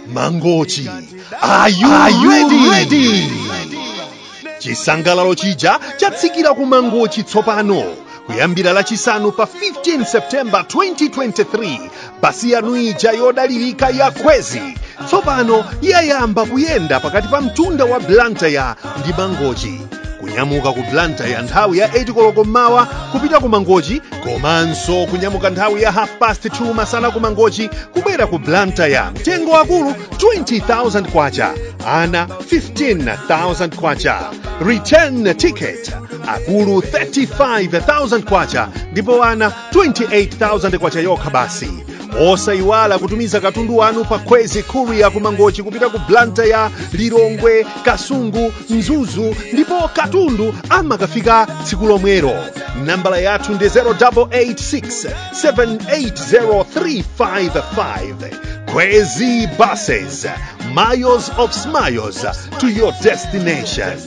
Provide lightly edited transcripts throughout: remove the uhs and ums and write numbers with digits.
Mangochi, are you ready? Chisangalalo chija chatsikira ku Mangochi tsopano kuyambira lachisanu pa 15 September 2023. Basi yanu ija yodalirika ya Khwezy tsopano yayamba kuyenda pakati pa mtunda wa Blantyre ndi Mangochi. Kunyamuka ku Blantyre nthawi ya 8 koloko mmawa kupita ku Mangochi, komanso kunyamuka nthawi ya 2:30 masana ku Mangochi kubwera ku Blantyre. Mtengo wakulu 20,000 kwacha, ana 15,000 kwacha. Return ticket akulu 35,000 kwacha ndipo ana 28,000 kwacha yokha basi. Osayiwala kutumiza katundu wanu pa Khwezy courier ku Mangochi kupita ku Blantyre, Lilongwe, Kasungu, Mzuzu ndipo katundu amakafika tsiku lomwero. Nambala yathu ndi 0886 780 Khwezy buses, miles of smiles to your destination.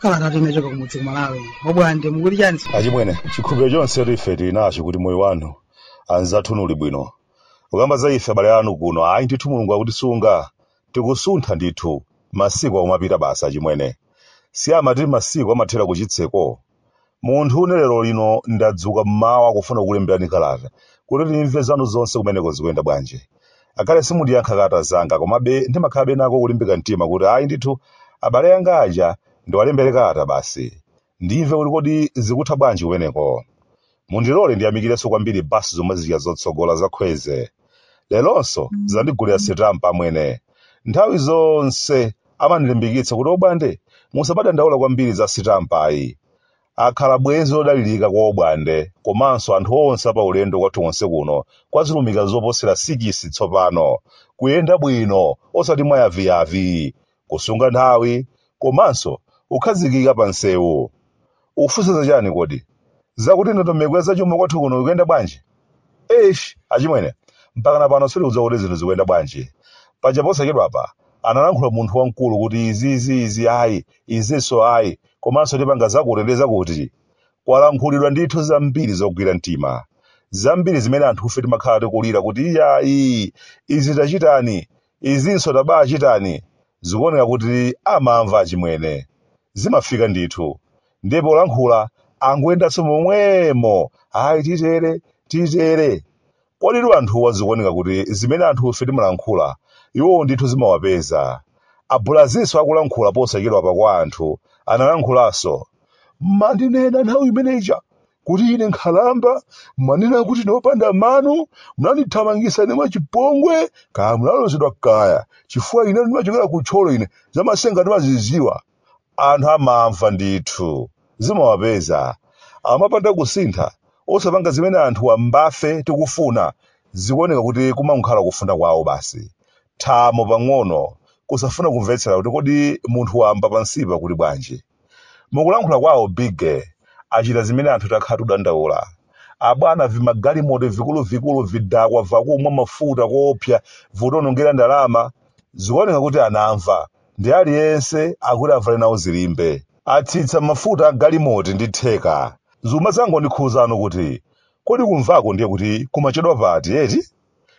Kalata timechoka kumudzi kumalawi. Bwande mukuli chani? Achimwene, chikhulupiriro chonse ife tinacho kuti moyo wanu anzathu uli bwino. Ukamba za ife abale anu kuno, ayi ndithu Mulungu akutisunga, tikusuntha ndithu masiku akumapita basa achimwene. Si amati masiku amathera kuchitseko. Munthu lero lino ndadzuka mmawa kufuna kulemberani kalata kuti ndimve zanu zonse kumeneko zikuyenda bwanji. Akale simundiyankha kalata zanga, komabe ndimakhalabe nako kulimbika mtima kuti ayi ndithu abale anga aja ndiwalembere kalata basi ndimve kuti kodi zikutha bwanji kumeneko. Mundilole ndiyamikirenso kwambiri basi zomwe zija zotsogola za Khwezy. Lelonso zandigulira sitampa amwene. Nthawi zonse amandilimbikitsa kuti Bwande musadandaula kwambiri za sitampayi. Akhala bwenzi lodalirika kwa Bwande, komanso anthu onse pa ulendo kwathu onse kuno kwazilumika zoposera 6 tsopano. Kuyenda bwino osati mwayaviyavi, kusunga nthawi komanso ukhazikika pa nsewu. Ukufunsa chani kodi? Zakuti ndatomekweza chuma kwathu kuno kuyenda bwanji? Achimwene, mpaka pano sili kudza kuti zinthu zikuyenda bwanji. Paja posachedwapa analankhula munthu wamkulu kuti izi ayi, izinso ayi, komanso tipanga zakutendeza kuti kwalankhulidwa ndithu zambiri zogwira mtima. Zambiri zimene anthu ife timakhala tikulira kuti iyayi, izi tachitani, izinso tabaa chitani. Zikuoneka kuti amamva achimwene. Zimafika ndithu. Ndipo olankhula angoyendanso momwemo, ayi titere. Kodi anthuwa zikuoneka kuti zimene anthu ife timalankhula iwo ndithu zimawapeza. Abulazinso akulankhula posachedwapa kwa anthu analankhulaso. Mandinena nthawi imeneja kuti ine nkhalamba, manena kuti ndopanda mano, munandithamangisa ine mwachipongwe, kaya munalozedwa kaya, chifukwa ine ndimachokera kutcholo ine, zamasenga ndimaziziwa. Anthu amamva ndithu, zimawapeza. Amapanda kusintha, osapanga zimene anthu ambafe tikufuna, zikuoneka kuti kumakhala kufuna kwawo basi. Thamo pang'ono, kusafuna kumvetsera kuti kodi munthu wamba pansipa kuti bwanji. Mukulankhula kwawo bige, achita zimene anthu takhala tudandaula. Abwana vimagalimoto vikulu vidakwa vakumwa mafuta koopsa votonongera ndalama. Zikuoneka kuti anamva, ndi aliyense akuti avale nawo zilimbe. Atsitsa mafuta agalimoto ndi theka. Zuma zangu ndikhuzano kuti kodi kumvako ndiye kuti kumachedwa pati eti?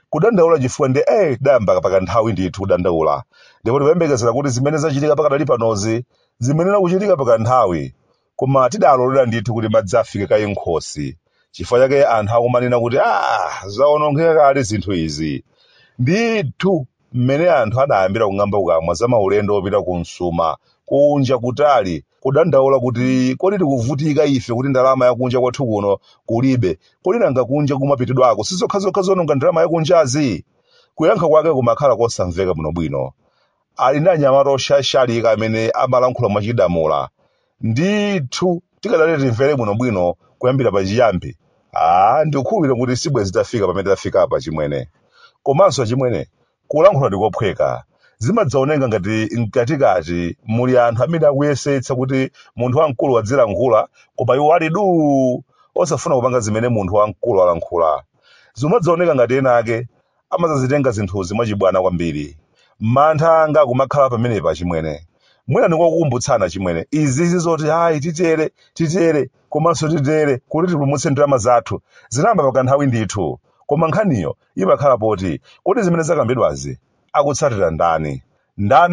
Kudandaula chifukwa ndi damba paka nthawi ndithu kudandaula. Ndipo tikuyembekezera kuti zimene zachitika pakadali panozi zimenera kuchitika paka nthawi. Koma tidalolera ndithu kuti madzi afike kaye nkhosi. Chifukwa chake anthu akumanena kuti zaonongeka kale zinthu izi. Ndithu mmene anthu adayambira kung'amba kukamwa za maulendo opita ku Msuma, kunja kutali kudandaula kuti kodi tikuvutika ife kuti ndalama yakunja kwathu kuno kulibe, kodi nanga kunja kumapitidwako sizokhazokha zononga ndalama yakunjazi. Kuyankha kwake kumakhala kosamveka bwinobwino. Ali ndi anyamata oshashalika amene amalankhula mwachidamula. Ndithu tikadali timvere bwinobwino kuyambira pachiyambi. Ndikukhulupirira kuti sibwezi tafika pamene tafika apa chimwene. Komanso chimwene kulankhula ndikophweka. Zimadzaoneka ngati mkatikati muli anthu amene akuyesetsa kuti munthu wamkulu wadzilankhula koma iwo ali osafuna kupanga zimene munthu wamkulu alankhula. Zimadzaoneka ngati ena ake amazazitenga zinthuzi mwachibwana kwambiri. Mantha anga kumakhala pamenepa chimwene. Mwina ndikukumbutsana chimwene izizi zoti titere komanso titere kuti tipulumutse ndalama zathu zinayamba pakanthawi ndithu, koma nkhaniyo imakhala poti kuti zimene zakambidwazi akutsatira ndani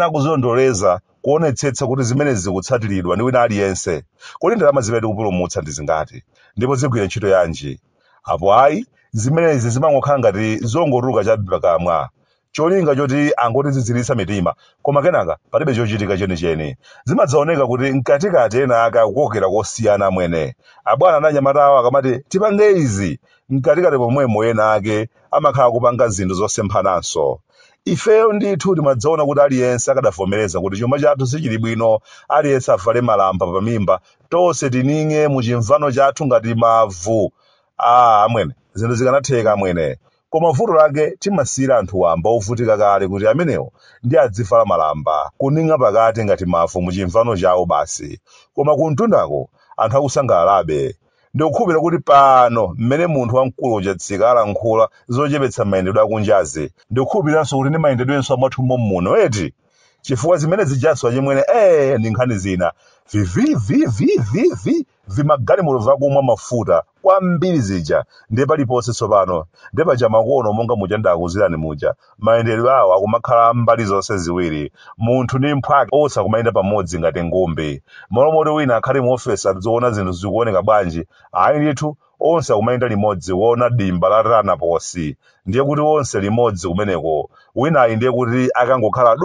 akuzilondoleza kuonetsetsa kuti zimene zikutsatiridwa ndi wina aliyense. Kodi ndalama zimene tikupulumutsa ndi zingati ndipo zigwira ntchito yanji? Apo ayi zimenezi zimangokhala ngati zongotuluka chabe pakamwa, cholinga choti angotidzidziritsa mitima, koma kenaka palibe chochitika chenicheni. Zimadzaoneka kuti mkatikati ena ake akukokera kosiyana mwene. Abwana ndi anyamata awo akamati tipange izi, mkatikati pomwemo ena ake amakhala kupanga zinthu zosemphananso. Ifeyo ndithu timadzaona kuti aliyense akadavomereza kuti chuma chathu sichili bwino, aliyense avale malamba pamimba, tonse tining'e muchimvano chathu ngati mavu. Amwene zinthu zikanatheka amwene. Koma vuto lake timasiyira anthu wamba ovutika kale kuti amenewo ndi adzivala malamba kuning'a pakati ngati mavu muchimvano chawo basi. Koma kuntundako anthu akusangalalabe. Ndikukhulupirira kuti pano mmene munthu wamkulu uchatsika alankhula zochepetsa mayendedwe akunjazi, ndikukhulupiriranso kuti ndi mayendedwenso amwathu muno eti chifukwa zimene zijaso chimwene ndi nkhani zina vimagalimoto vakumwa mafuta kwambiri zija ndiye paliponse tsopano ndiye paja makono monga muja ndakuzirani muja mayendedwe awo akumakhala mbali zonse ziwiri, munthu ndi mphwake osakumayenda pamodzi ngati ngombe. Malo moti wina akhale mu ofesi aziona zinthu zikuoneka bwanji, ayi ndithu onse akumayenda limodzi kuona dimba la rana posi, ndiye kuti onse limodzi kumeneko. Winayi ndiye kuti akangokhala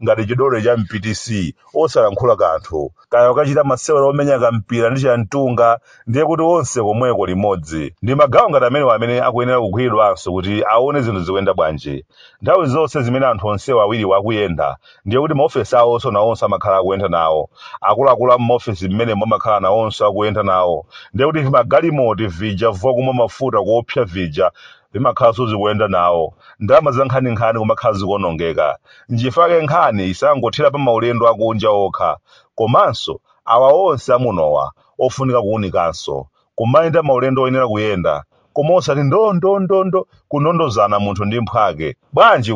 ngati chidole cha mpitisi osalankhula kanthu, kaya ukachita masewero omenya kampira ndi chamtunga, ndiye kuti onse komweko limodzi. Ndi magawo ngati amene akuyenera kugwiridwanso kuti aone zinthu zikuyenda bwanji. Nthawi zonse zimene anthu onsewo awiri wakuyenda, ndiye kuti maofesi awonso nawonso amakhala akuyenda nawo, akuluakulu m'maofesi mmene amakhala nawonso akuyenda nawo, ndiye kuti vimagalimoto vija vokumwa mafuta kuopsa vija vimakhala zikuyenda nawo. Ndalama za nkhaninkhani kumakhala zikuonongeka. Njifake nkhani isangothera pa maulendo akunja okha, komanso awa onse amunowa ofunika kuwunikanso kumayenda maulendo oyenera kuyenda, koma osati ndo kunondozana munthu ndi mphwake. Bwanji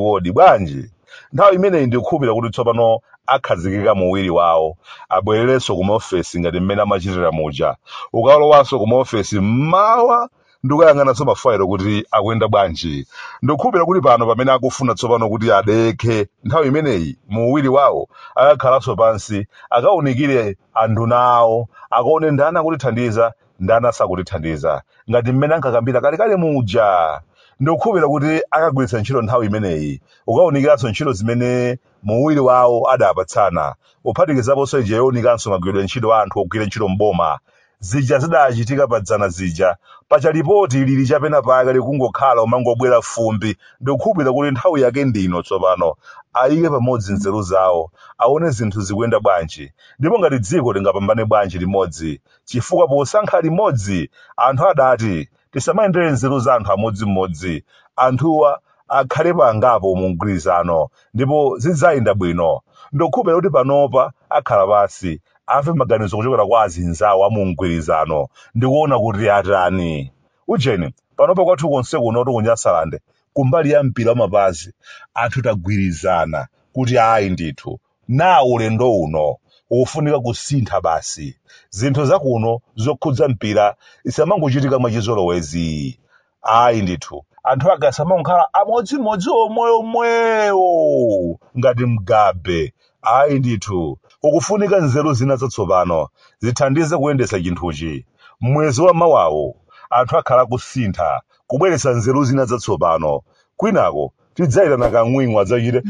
nthawi imeneyi ndikukhulupirira kuti tsopano akhazikika muwiri wawo, abwererenso kumaofesi ngati mmene amachitira muja. Ukalowanso kumaofesi mmawa ndikuyang'ananso mafailo kuti akuyenda bwanji. Ndikukhulupirira kuti pano pamene akufuna tsopano kuti adekhe nthawi imeneyi muwiri wawo akakhalanso pansi akawunikire anduna awo, akaone ndani akutithandiza ndani sakutithandiza, ngati mmene ankakambira kalekale muja. Ndikukhulupirira kuti akagwiritsa ntchito nthawi imeneyi ukawunikiranso ntchito zimene muwiri wawo adapatsana, uphatikizaponso ija yowunikanso magwiridwe ntchito anthu ogwira ntchito mboma. Zija zidachitika padzana zija pachalipoti lili chapena pake likungokhala umangobwera fumbi. Ndikukhulupirira kuti nthawi yake ndino tsopano ayike pamodzi nzeru zawo, aone zinthu zikuyenda bwanji, ndipo ngati dziko lingapambane bwanji limodzi, chifukwa posankha limodzi anthu adati tisamayendere nzeru za anthu amodzimodzi, anthuwa akhale pangapo mu mgwirizano ndipo zidzayenda bwino. Ndikukhulupirira kuti panopa akhala pasi amve maganizo kuchokera kwa azinzawo amu mgwirizano ndikuona kuti atani. Ujeni panopa kwathu konse kuno kunyasalande kumbali ya mpira wamapazi anthu tagwirizana kuti ayi ndithu na ulendo uno ukufunika kusintha basi. Zinthu zakuno zokhudza mpira isamangochitika mwachizolowezi. Ayi ndithu anthu agasamangokhala amodzimodzi omwewo ngati mgabe. Ayi ndithu ukufunika nzeru zina zatsopano zithandize kuyendesa chinthuchi. Mwezi wa mawawo anthu akhala kusintha kubweretsa nzeru zina zatsopano, kwinako tidzaitana kamwinwa adzachite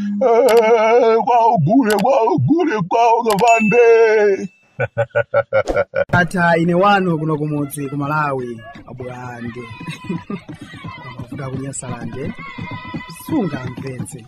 kwawo gule kwawo Bwande. Ata ine wano kuno kumudzi ku Malawi Bwande. Kufuta kunyasalande sunga mvetse.